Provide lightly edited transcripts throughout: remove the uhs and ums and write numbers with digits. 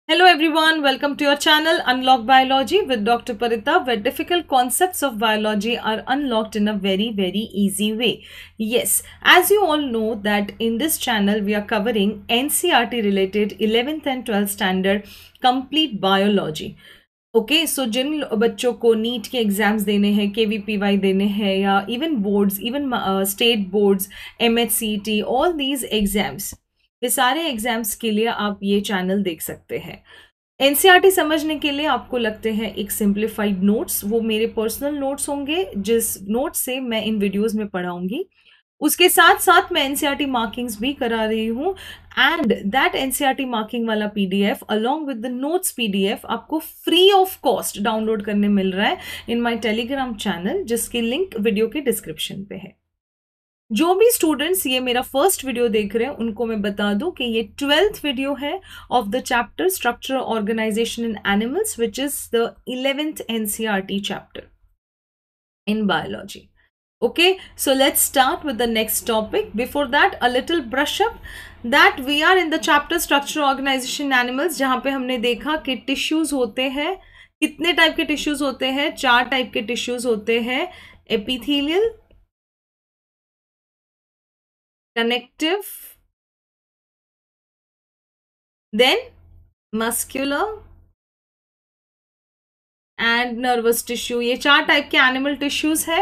Hello everyone, welcome to your channel Unlock Biology with Dr. Parita, where difficult concepts of biology are unlocked in a very easy way. Yes, as you all know that in this channel we are covering NCERT related 11th and 12th standard complete biology. Okay so जिन बच्चों को NEET के exams देने हैं KVPY देने हैं या even boards even state boards MHCT all these exams ये सारे एग्जाम्स के लिए आप ये चैनल देख सकते हैं। एनसीईआरटी समझने के लिए आपको लगते हैं एक सिंप्लीफाइड नोट्स, वो मेरे पर्सनल नोट्स होंगे जिस नोट्स से मैं इन वीडियोस में पढ़ाऊंगी। उसके साथ साथ मैं एनसीईआरटी मार्किंग्स भी करा रही हूँ एंड दैट एनसीईआरटी मार्किंग वाला PDF along with the notes PDF आपको फ्री ऑफ कॉस्ट डाउनलोड करने मिल रहा है इन माय टेलीग्राम चैनल, जिसकी लिंक वीडियो के डिस्क्रिप्शन पे है। जो भी स्टूडेंट्स ये मेरा फर्स्ट वीडियो देख रहे हैं उनको मैं बता दूं कि ये 12th वीडियो है of the chapter structure organisation in animals which is the 11th NCERT chapter in biology. Okay, so let's start with the next topic. Before that, a little brush up that we are in the chapter structure organization animals, जहाँ पे हमने देखा कि tissues होते हैं। कितने type के tissues होते हैं? 4 टाइप के टिश्यूज होते हैं। Epithelial, connective, then muscular and nervous tissue. ये 4 टाइप के एनिमल टिश्यूज है।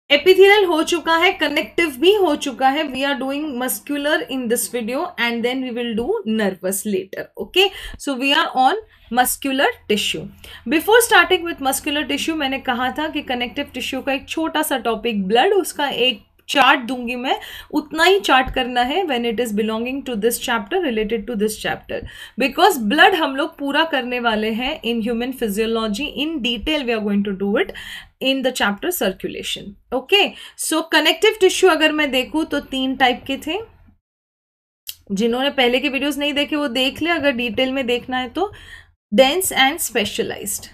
एपिथेलियल हो चुका है, कनेक्टिव भी हो चुका है। We are doing muscular in this video and then we will do nervous later. Okay, so we are on muscular tissue. Before starting with muscular tissue मैंने कहा था कि कनेक्टिव टिश्यू का एक छोटा सा टॉपिक ब्लड, उसका एक चार्ट दूंगी मैं, उतना ही चार्ट करना है when it is belonging to this chapter, related to this chapter, because blood हम लोग पूरा करने वाले हैं in human physiology in detail. We are going to do it in the chapter circulation. Okay, so connective tissue अगर मैं देखूं तो 3 टाइप के थे। जिन्होंने पहले के वीडियोस नहीं देखे वो देख ले, अगर डिटेल में देखना है तो। Dense and specialized,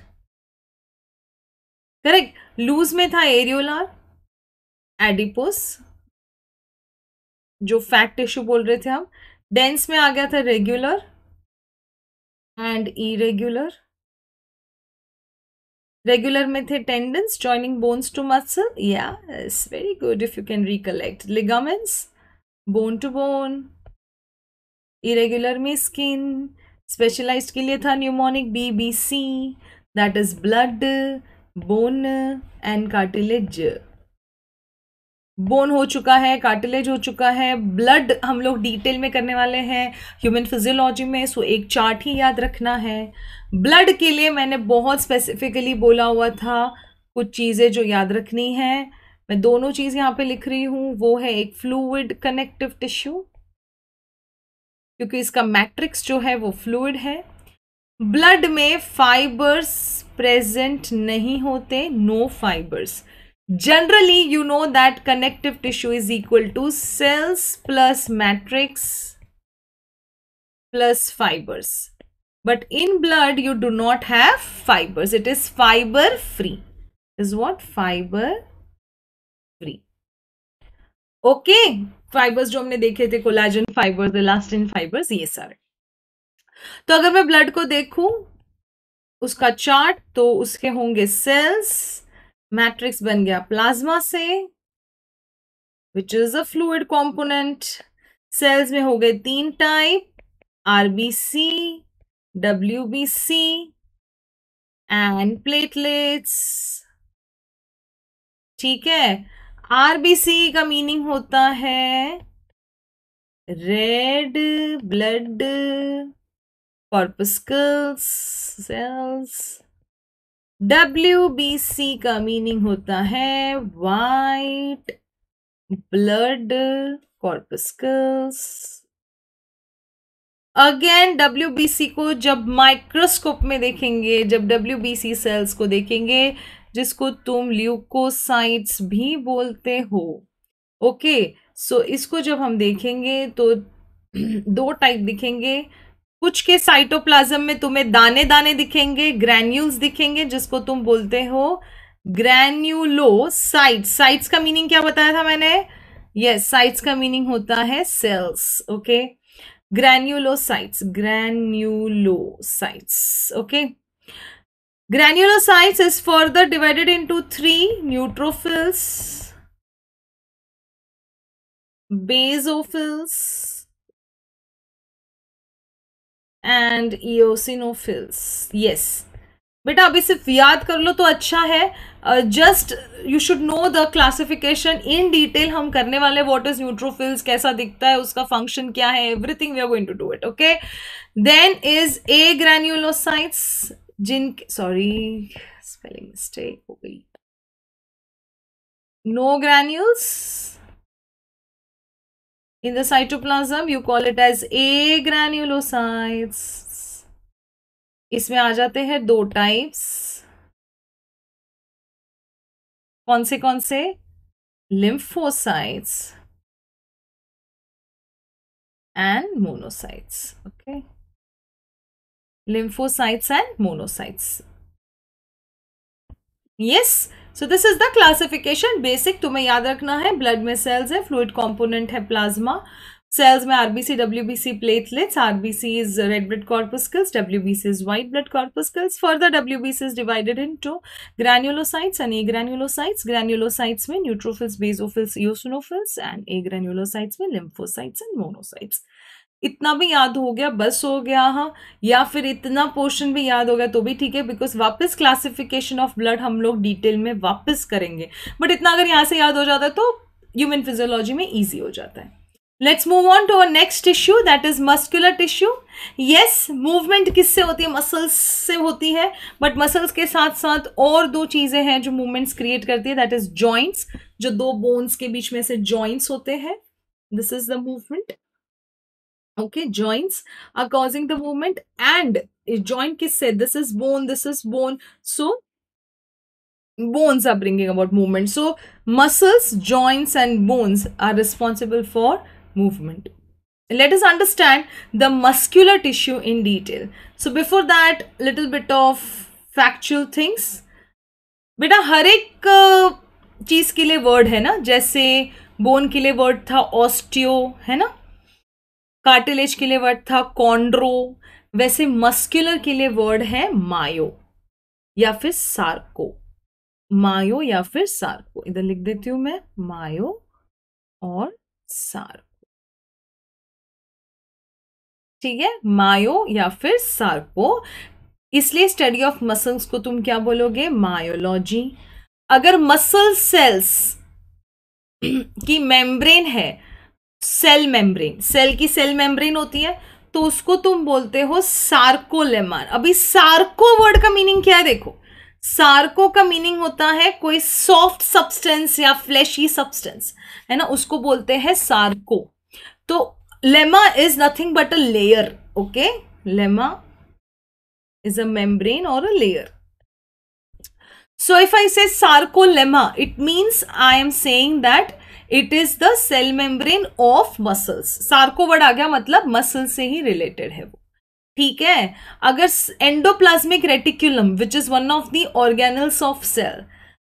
correct. Loose में था एरियोलार, एडिपोस जो फैट टिश्यू बोल रहे थे हम। डेंस में आ गया था रेगुलर एंड इरेगुलर। रेगुलर में थे tendons joining bones to muscle, yes very good if you can recollect. Ligaments, bone to bone. Irregular में स्किन। स्पेशलाइज्ड के लिए था mnemonic BBC, that is blood, bone and cartilage. Bone हो चुका है, cartilage हो चुका है, ब्लड हम लोग डिटेल में करने वाले हैं ह्यूमन फिजियोलॉजी में, सो एक चार्ट ही याद रखना है। ब्लड के लिए मैंने बहुत स्पेसिफिकली बोला हुआ था कुछ चीज़ें जो याद रखनी है। मैं दोनों चीज़ यहाँ पे लिख रही हूँ, वो है एक फ्लूइड कनेक्टिव टिश्यू, क्योंकि इसका मैट्रिक्स जो है वो फ्लूइड है। ब्लड में फाइबर्स प्रेजेंट नहीं होते, no fibres. Generally, you know that connective tissue is equal to cells plus matrix plus fibers. But in blood, you do not have fibers. It is fiber free. Is what? Fiber free. Okay. Fibers जो हमने देखे थे, collagen fibres, elastin fibres, ये सारे। तो अगर मैं blood को देखूं उसका चार्ट, तो उसके होंगे सेल्स, मैट्रिक्स बन गया प्लाज्मा से, which is a fluid component. Cells में हो गए 3 type, RBC, WBC and platelets. ठीक है, आरबीसी का मीनिंग होता है red blood corpuscles cells. WBC का मीनिंग होता है white blood corpuscles. Again WBC को जब माइक्रोस्कोप में देखेंगे, जब WBC सेल्स को देखेंगे, जिसको तुम ल्यूकोसाइट्स भी बोलते हो, ओके, सो इसको जब हम देखेंगे तो 2 टाइप दिखेंगे। कुछ के साइटोप्लाज्म में तुम्हें दाने दाने दिखेंगे, ग्रैन्यूल्स दिखेंगे, जिसको तुम बोलते हो ग्रैन्यूलोसाइट्स। साइट्स का मीनिंग क्या बताया था मैंने? यस, साइट्स का मीनिंग होता है cells. Okay, Granulocytes. Okay. Granulocytes is further divided into 3: neutrophils, basophils, and eosinophils. Yes. बेटा अभी सिर्फ याद कर लो तो अच्छा है. Just you should know the classification in detail. हम करने वाले व्हाट इज न्यूट्रोफिल्स, कैसा दिखता है, उसका फंक्शन क्या है, everything we are going to do it. Okay. Then is a granulocytes, जिन सॉरी स्पेलिंग मिस्टेक हो गई. No granules in the cytoplasm, you call it as agranulocytes. इसमें आ जाते हैं 2 टाइप्स. कौन से? lymphocytes and monocytes. Okay, lymphocytes and monocytes. Yes, so this is the classification. basic तुम्हें याद रखना है. ब्लड में सेल्स है, फ्लूइड कंपोनेंट है प्लाज्मा. सेल्स में RBC, WBC, platelets. RBC is red blood corpuscles, WBC is white blood corpuscles. Further WBC is divided into granulocytes and agranulocytes. Granulocytes में neutrophils, basophils, eosinophils and agranulocytes में lymphocytes and monocytes. इतना भी याद हो गया बस हो गया. हाँ, या फिर इतना पोर्शन भी याद हो गया तो भी ठीक है, बिकॉज वापस क्लासिफिकेशन ऑफ ब्लड हम लोग डिटेल में वापस करेंगे. बट इतना अगर यहाँ से याद हो जाता है तो ह्यूमन फिजियोलॉजी में ईजी हो जाता है. Let's move on to our next tissue, that is muscular tissue. Yes, movement किससे होती है? मसल्स से होती है. बट मसल्स के साथ साथ और 2 चीजें हैं जो मूवमेंट्स क्रिएट करती है, दैट इज जॉइंट्स. जो 2 बोन्स के बीच में से जॉइंट्स होते हैं, this is the movement. Okay, joints are causing the movement. And joint किससे? This is bone, this is bone. So bones are bringing about movement. So muscles, joints and bones are responsible for movement. Let us understand the muscular tissue in detail. So before that, little bit of factual things. बेटा हर एक चीज के लिए word है ना. जैसे bone के लिए वर्ड था ऑस्टियो, है ना. कार्टिलेज के लिए वर्ड था कॉन्ड्रो. वैसे मस्कुलर के लिए वर्ड है मायो या फिर सार्को. मायो या फिर सार्को, इधर लिख देती हूं मैं, मायो और सार्को. ठीक है, मायो या फिर सार्को. इसलिए स्टडी ऑफ मसल्स को तुम क्या बोलोगे? मायोलॉजी. अगर मसल सेल्स की मेम्ब्रेन है, सेल मेम्ब्रेन, सेल की सेल मेम्ब्रेन होती है, तो उसको तुम बोलते हो सार्कोलेमा. अभी सार्को वर्ड का मीनिंग क्या है? देखो, सार्को का मीनिंग होता है कोई सॉफ्ट सब्सटेंस या फ्लैशी सब्सटेंस, है ना, उसको बोलते हैं सार्को. तो lemma is nothing but a layer. Okay, lemma is a membrane और a layer. So if I say sarcolemma, it means I am saying that it is the cell membrane of muscles. Sarco word आ गया, मतलब muscle से ही related है वो. ठीक है. अगर endoplasmic reticulum which is one of the organelles of cell,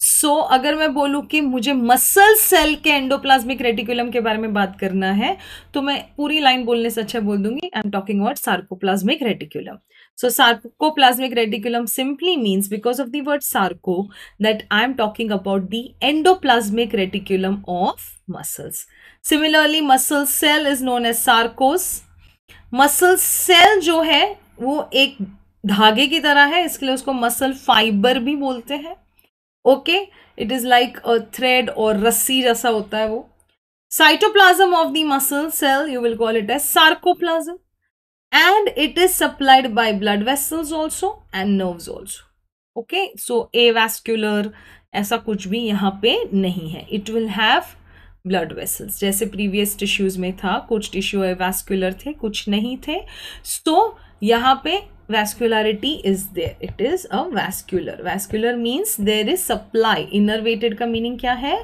so अगर मैं बोलूं कि मुझे मसल सेल के एंडोप्लाज्मिक रेटिकुलम के बारे में बात करना है, तो मैं पूरी लाइन बोलने से अच्छा बोल दूंगी I am talking about sarcoplasmic reticulum. So sarcoplasmic reticulum simply means, because of the word sarco, that I am talking about the endoplasmic reticulum of muscles. Similarly, muscle cell is known as sarcos. Muscle cell जो है वो एक धागे की तरह है, इसके लिए उसको मसल फाइबर भी बोलते हैं. Okay, it is like a thread और रस्सी जैसा होता है वो. Cytoplasm of the muscle cell you will call it as sarcoplasm. And it is supplied by blood vessels also and nerves also. Okay, so avascular ऐसा कुछ भी यहाँ पे नहीं है. It will have blood vessels. जैसे previous tissues में था, कुछ tissue avascular थे, कुछ नहीं थे. So यहाँ पे vascularity is there. It is a vascular. Vascular means there is supply. Innervated का meaning क्या है?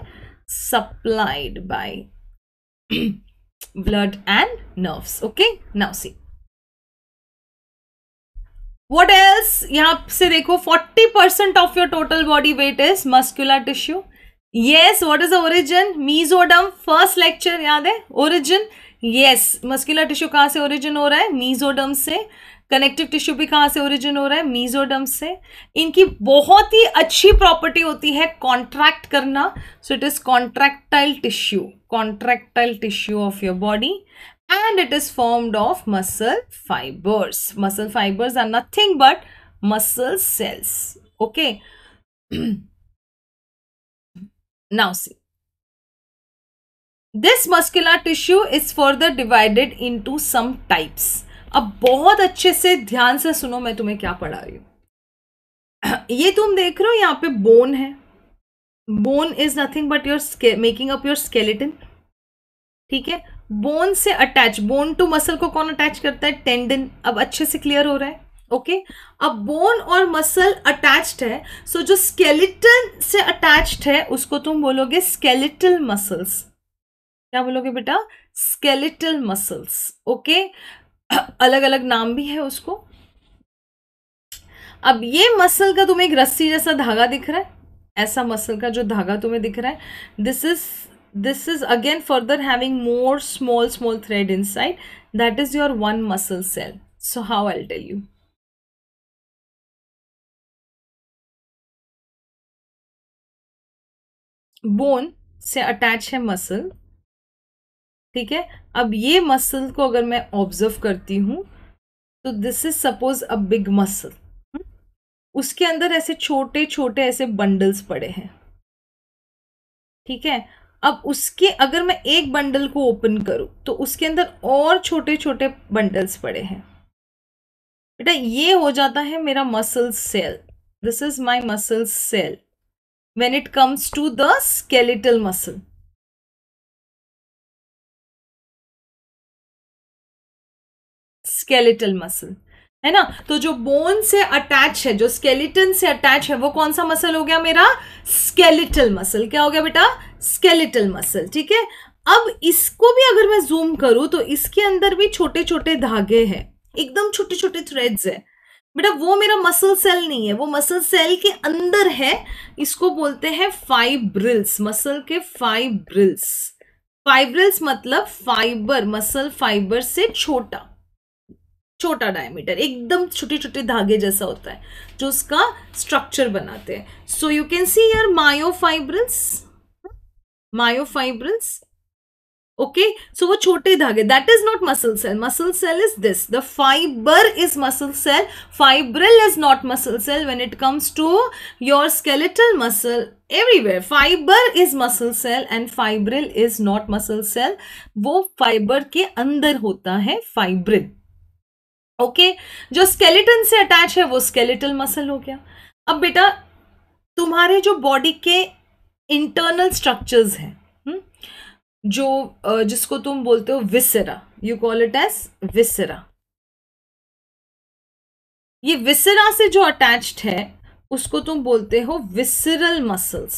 Supplied by blood and nerves. Okay, now see. What else? यहाँ से देखो 40% of your total body weight is muscular tissue. Yes, what is the origin? Mesoderm, first lecture याद है? Origin, yes, muscular tissue कहाँ से origin हो रहा है? मीजोडर्म से। कनेक्टिव टिश्यू भी कहाँ से ओरिजिन हो रहा है? मीजोडर्म से। इनकी बहुत ही अच्छी प्रॉपर्टी होती है कॉन्ट्रैक्ट करना, so it is contractile tissue of your body, and it is formed of muscle fibers. Muscle fibers are nothing but muscle cells. Okay. Now see, this muscular tissue is further divided into some types. अब बहुत अच्छे से ध्यान से सुनो, मैं तुम्हें क्या पढ़ा रही हूं। ये तुम देख रहे हो यहाँ पे बोन है। Bone is nothing but your making up your skeleton. ठीक है, बोन से अटैच, बोन टू मसल को कौन अटैच करता है? टेंडन। अब अच्छे से क्लियर हो रहा है? ओके। अब बोन और मसल अटैच्ड है, सो जो स्केलेटन से अटैच्ड है उसको तुम बोलोगे स्केलेटल मसल्स। क्या बोलोगे बेटा? Skeletal muscles. ओके, अलग अलग नाम भी है उसको। अब ये मसल का तुम्हें एक रस्सी जैसा धागा दिख रहा है, ऐसा मसल का जो धागा तुम्हें दिख रहा है, this is again further having more small thread inside, that is your one muscle cell. So how I'll tell you. Bone से अटैच है मसल, ठीक है। अब ये मसल को अगर मैं ऑब्जर्व करती हूं तो this is suppose a big muscle, उसके अंदर ऐसे छोटे छोटे ऐसे बंडल्स पड़े हैं, ठीक है। अब उसके अगर मैं एक बंडल को ओपन करूं तो उसके अंदर और छोटे छोटे बंडल्स पड़े हैं। बेटा ये हो जाता है मेरा muscle cell. This is my muscle cell when it comes to the skeletal muscle. Skeletal muscle है ना। तो जो बोन से अटैच है, जो स्केलेटन से अटैच है, वो कौन सा मसल हो गया मेरा? Skeletal muscle. क्या हो गया बेटा? Skeletal muscle. ठीक है। अब इसको भी अगर मैं जूम करूं तो इसके अंदर भी छोटे छोटे धागे हैं, एकदम छोटे छोटे थ्रेड्स है। बेटा वो मेरा मसल सेल नहीं है, वो मसल सेल के अंदर है। इसको बोलते हैं फाइब्रिल्स, मसल के फाइब्रिल्स। फाइब्रिल्स मतलब फाइबर, मसल फाइबर से छोटा छोटा डायमीटर, एकदम छोटे छोटे धागे जैसा होता है जो उसका स्ट्रक्चर बनाते हैं। So you can see here myofibrils, myofibrils. Okay, so वो छोटे धागे, that is not muscle cell. Muscle cell is this, the fibre is muscle cell, fibril is not muscle cell. When it comes to your skeletal muscle, everywhere fiber is muscle cell and fibril is not muscle cell. वो fibre के अंदर होता है fibril. Okay, जो skeleton से attach है वो skeletal muscle हो गया। अब बेटा तुम्हारे जो बॉडी के इंटरनल स्ट्रक्चर्स हैं, जो जिसको तुम बोलते हो viscera, you call it as viscera. ये विसेरा से जो अटैच्ड है उसको तुम बोलते हो विसरल मसल्स।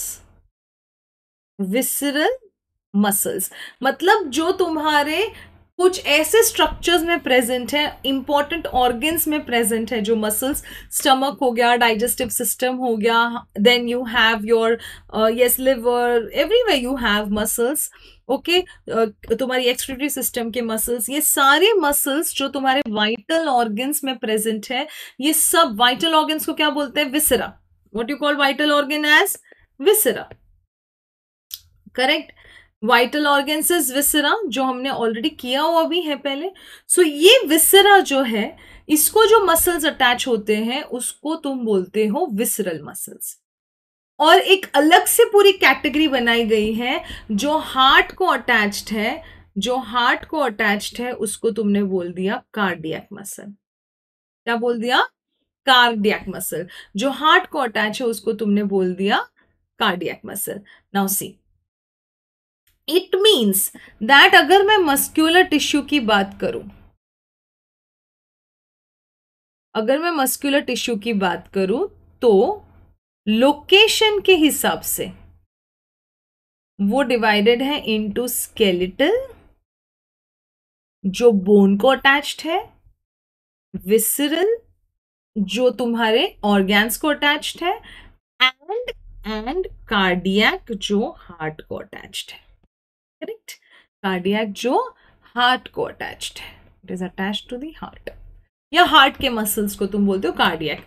विसरल मसल्स मतलब जो तुम्हारे कुछ ऐसे स्ट्रक्चर्स में प्रेजेंट है, इंपॉर्टेंट ऑर्गन्स में प्रेजेंट है, जो मसल्स, स्टमक हो गया, डाइजेस्टिव सिस्टम हो गया, then you have your yes liver, everywhere you have muscles. Okay, तुम्हारी एक्सक्रीटरी सिस्टम के मसल्स, ये सारे मसल्स जो तुम्हारे वाइटल ऑर्गन्स में प्रेजेंट है, ये सब वाइटल ऑर्गन्स को क्या बोलते हैं? Viscera. What you call vital organ as? Viscera. Correct, vital organs is viscera, जो हमने ऑलरेडी किया हुआ भी है पहले। सो ये विसेरा जो है, इसको जो मसल्स अटैच होते हैं उसको तुम बोलते हो विसरल मसल्स। और एक अलग से पूरी कैटेगरी बनाई गई है जो हार्ट को अटैच्ड है, जो हार्ट को अटैच्ड है उसको तुमने बोल दिया कार्डियक मसल। क्या बोल दिया? Cardiac muscle. जो हार्ट को अटैच है उसको तुमने बोल दिया cardiac muscle. Now see, it means that अगर मैं मस्क्यूलर टिश्यू की बात करूं, अगर मैं मस्क्यूलर टिश्यू की बात करूं तो लोकेशन के हिसाब से वो डिवाइडेड है इनटू स्केलेटल, जो बोन को अटैच्ड है, विसरल, जो तुम्हारे ऑर्गन्स को अटैच्ड है, एंड कार्डियक, जो हार्ट को अटैच्ड है। करेक्ट, कार्डियक जो हार्ट को अटैच्ड है, it is attached to the heart, या हार्ट के मसल्स को तुम बोलते हो कार्डियक।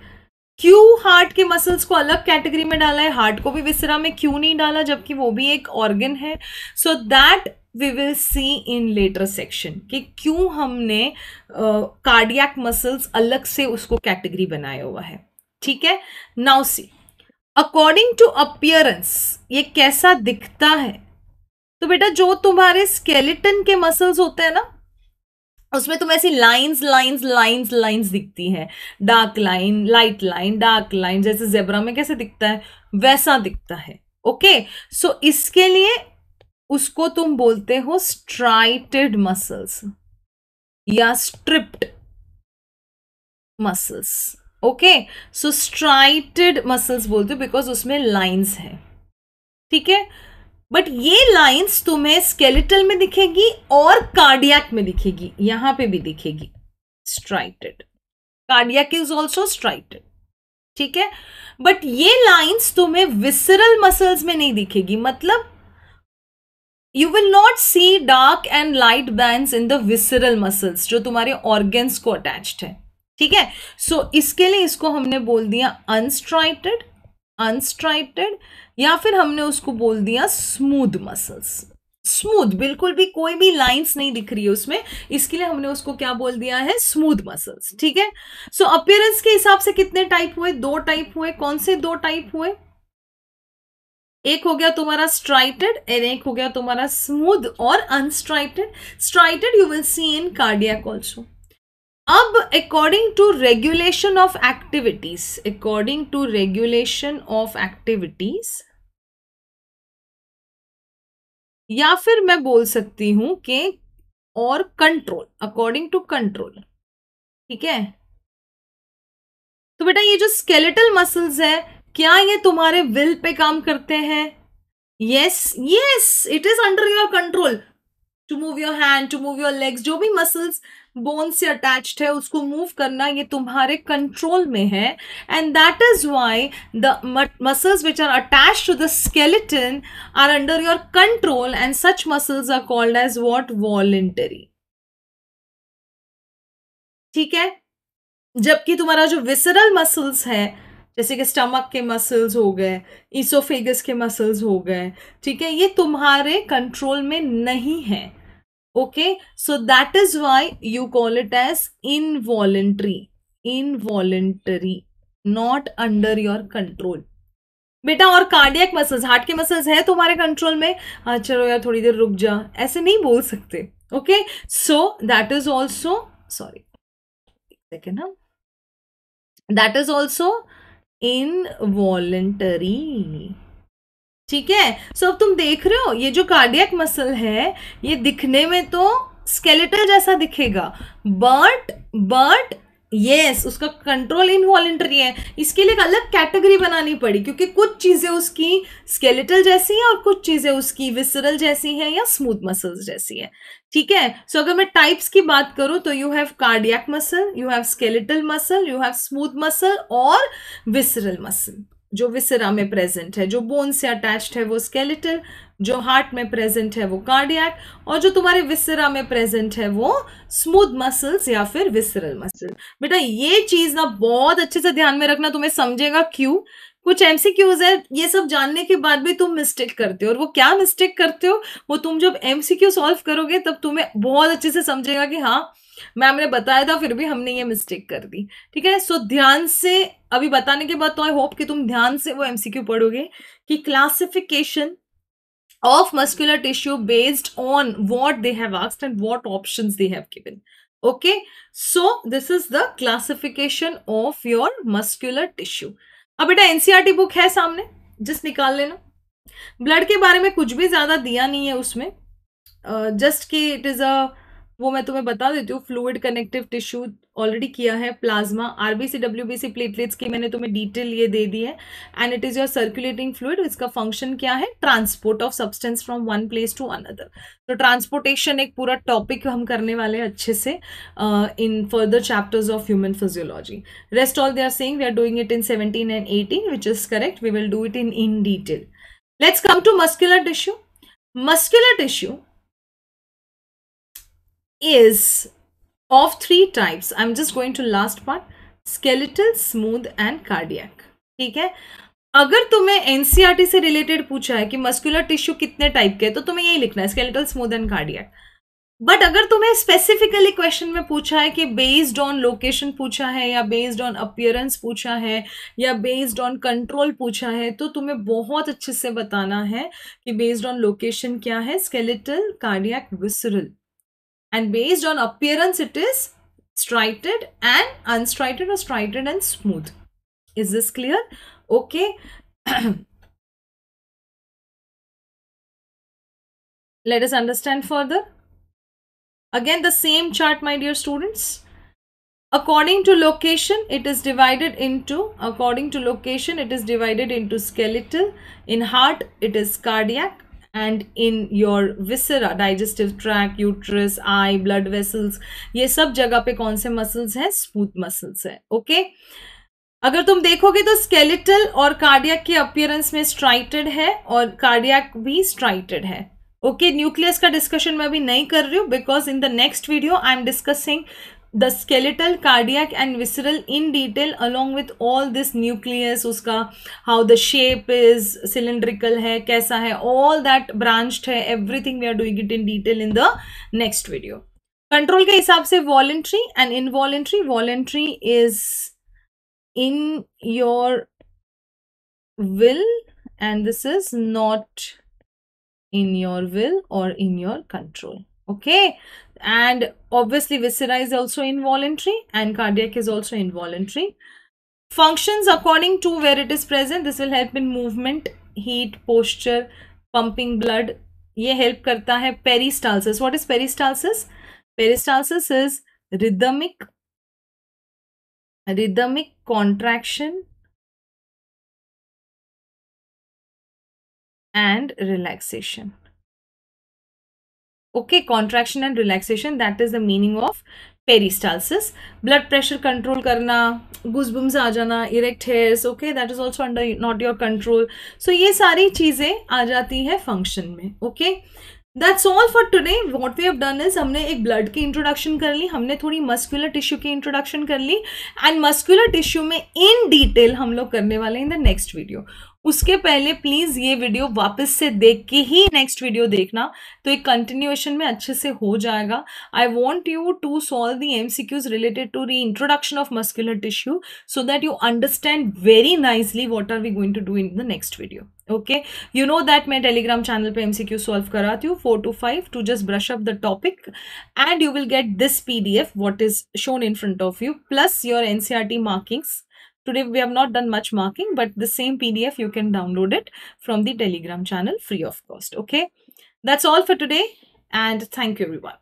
क्यों हार्ट के मसल्स को अलग कैटेगरी में डाला है, हार्ट को भी विसरा में क्यों नहीं डाला, जबकि वो भी एक ऑर्गन है? So that we will see in later section कि क्यों हमने कार्डियक मसल्स अलग से उसको कैटेगरी बनाया हुआ है। ठीक है, now see according to appearance ये कैसा दिखता है। तो बेटा जो तुम्हारे स्केलेटन के मसल्स होते हैं ना, उसमें तुम्हें ऐसी लाइंस लाइंस लाइंस लाइंस दिखती है, dark line, light line, dark line, जैसे जेब्रा में कैसे दिखता है वैसा दिखता है। ओके, सो इसके लिए उसको तुम बोलते हो स्ट्राइटेड मसल्स या स्ट्रिप्ड मसल्स। ओके, सो स्ट्राइटेड मसल्स बोलते हो बिकॉज उसमें लाइंस है। ठीक है, बट ये लाइंस तुम्हें स्केलेटल में दिखेगी और कार्डियक में दिखेगी, यहां पे भी दिखेगी striated, cardiac is also striated. ठीक है, बट ये लाइंस तुम्हें विसरल मसल्स में नहीं दिखेगी, मतलब you will not see dark and light bands in the visceral muscles जो तुम्हारे ऑर्गन्स को अटैच्ड है। ठीक है, सो इसके लिए इसको हमने बोल दिया अनस्ट्राइटेड, अनस्ट्राइटेड, या फिर हमने उसको बोल दिया स्मूथ मसल्स। स्मूथ, बिल्कुल भी कोई भी लाइंस नहीं दिख रही है उसमें, इसके लिए हमने उसको क्या बोल दिया है, स्मूथ मसल्स। ठीक है, सो अपीयरेंस के हिसाब से कितने टाइप हुए, दो टाइप हुए। कौन से दो टाइप हुए, एक हो गया तुम्हारा स्ट्राइटेड और एक हो गया तुम्हारा स्मूथ और unstriated. Striated you will see in cardiac also. अब according to regulation of activities, according to regulation of activities, या फिर मैं बोल सकती हूं कि और कंट्रोल, अकॉर्डिंग टू कंट्रोल। ठीक है, तो बेटा ये जो स्केलेटल मसल्स है क्या ये तुम्हारे विल पे काम करते हैं? Yes yes, it is under your control to move your hand, to move your legs, जो भी मसल्स बोन से अटैच्ड है उसको मूव करना ये तुम्हारे कंट्रोल में है। And that is why the muscles which are attached to the skeleton are under your control and such muscles are called as what, voluntary. ठीक है, जबकि तुम्हारा जो विसरल मसल्स है जैसे कि स्टमक के मसल्स हो गए, इसोफेगस के मसल्स हो गए, ठीक है, ये तुम्हारे कंट्रोल में नहीं है। Okay, so that is why you call it as involuntary, involuntary, not under your control. बेटा और कार्डियक मसल्स, हार्ट के मसल्स है तुम्हारे कंट्रोल में, हाँ चलो यार थोड़ी देर रुक जा, ऐसे नहीं बोल सकते। Okay, so that is also, sorry second, ना, दैट इज ऑल्सो इनवॉलेंटरी। ठीक है, सो अब तुम देख रहे हो ये जो कार्डियक मसल है ये दिखने में तो स्केलेटल जैसा दिखेगा, बट यस उसका कंट्रोल इनवॉलेंटरी है। इसके लिए एक अलग कैटेगरी बनानी पड़ी क्योंकि कुछ चीजें उसकी स्केलेटल जैसी है और कुछ चीजें उसकी विसरल जैसी है या स्मूथ मसल्स जैसी है। ठीक है, सो अगर मैं टाइप्स की बात करूं तो you have cardiac muscle, you have skeletal muscle, you have smooth muscle और विसरल मसल। जो विसरा में प्रेजेंट है, जो बोन से अटैच्ड है वो स्केलेटल, जो हार्ट में प्रेजेंट है वो कार्डियक, और जो तुम्हारे विसरा में प्रेजेंट है वो स्मूथ मसल्स या फिर विसरल मसल। बेटा ये चीज ना बहुत अच्छे से ध्यान में रखना, तुम्हें समझेगा क्यों। कुछ एमसीक्यूज है, ये सब जानने के बाद भी तुम मिस्टेक करते हो, और वो क्या मिस्टेक करते हो वो तुम जब एमसीक्यू सॉल्व करोगे तब तुम्हें बहुत अच्छे से समझेगा कि हाँ मैम ने बताया था फिर भी हमने ये मिस्टेक कर दी। ठीक है, सो ध्यान से अभी बताने के बाद तो आई होप कि तुम ध्यान से वो एमसीक्यू पढ़ोगे कि classification of muscular tissue based on what they have asked and what options they have given. Okay, so this is the classification of your muscular tissue. अब बेटा एनसीईआरटी बुक है सामने, जस्ट निकाल लेना। ब्लड के बारे में कुछ भी ज्यादा दिया नहीं है उसमें, जस्ट कि इट इज अ, वो मैं तुम्हें बता देती हूँ, फ्लूइड कनेक्टिव टिश्यू ऑलरेडी किया है, प्लाज्मा, आरबीसी, डब्ल्यूबीसी, प्लेटलेट्स की मैंने तुम्हें डिटेल ये दे दी है। And it is your circulating fluid, इसका फंक्शन क्या है, transport of substance from one place to another. तो ट्रांसपोर्टेशन एक पूरा टॉपिक हम करने वाले हैं अच्छे से in further chapters of human physiology. Rest all they are saying we are doing it in 17 and 18, which is correct. We will do it in detail. Let's come to muscular tissue. Muscular tissue is of three types. I'm just going to last part: skeletal, smooth and cardiac. ठीक है. अगर तुम्हें NCERT से related पूछा है कि muscular tissue कितने type के, तो तुम्हें यही लिखना है, skeletal, smooth and cardiac. But अगर तुम्हें स्पेसिफिकली क्वेश्चन में पूछा है कि बेस्ड ऑन लोकेशन पूछा है, या बेस्ड ऑन अपीयरेंस पूछा है, या बेस्ड ऑन कंट्रोल पूछा है, तो तुम्हें बहुत अच्छे से बताना है कि बेस्ड ऑन लोकेशन क्या है, skeletal, cardiac, visceral, and based on appearance it is striated and unstriated or striated and smooth. Is this clear? Okay. Let us understand further. Again the same chart, my dear students. According to location it is divided into skeletal. In heart it is cardiac, and in your viscera, digestive tract, uterus, eye, blood vessels, ये सब जगह पे कौन से muscles हैं? Smooth muscles है. Okay. अगर तुम देखोगे तो स्केलेटल और कार्डियक के अपीयरेंस में स्ट्राइटेड है, और कार्डियक भी स्ट्राइटेड है. ओके. न्यूक्लियस का डिस्कशन मैं अभी नहीं कर रही हूँ, because in the next video I am discussing the skeletal, cardiac and visceral in detail, along with all this nucleus, उसका how the shape is, cylindrical है, कैसा है, all that branched है, everything we are doing it in detail in the next video. Control के हिसाब से voluntary and involuntary. Voluntary is in your will and this is not in your will or in your control. Okay. And obviously viscera is also involuntary and cardiac is also involuntary. Functions according to where it is present. This will help in movement, heat, posture, pumping blood. ये help करता है. Peristalsis. What is peristalsis? Peristalsis is rhythmic contraction and relaxation. Okay, contraction and relaxation, that is the meaning of peristalsis. Blood pressure control करना, goosebumps आ जाना, erect hairs, okay, that is also under not your control. So ये सारी चीजें आ जाती है function में. Okay, that's all for today. What we have done is हमने एक blood की introduction कर ली, हमने थोड़ी muscular tissue की introduction कर ली, and muscular tissue में in detail हम लोग करने वाले in the next video. उसके पहले प्लीज ये वीडियो वापस से देख के ही नेक्स्ट वीडियो देखना, तो एक कंटिन्यूएशन में अच्छे से हो जाएगा. I want you to solve the MCQs related to re introduction of muscular tissue, so that you understand very nicely what are we going to do in the next video. Okay, you know that मैं Telegram channel पे MCQ solve कराती हूँ 4 to 5 to just brush up the topic, and you will get this PDF what is shown in front of you, plus your NCERT markings. Today we have not done much marking, but the same PDF you can download it from the Telegram channel free of cost. Okay, that's all for today, and thank you everyone.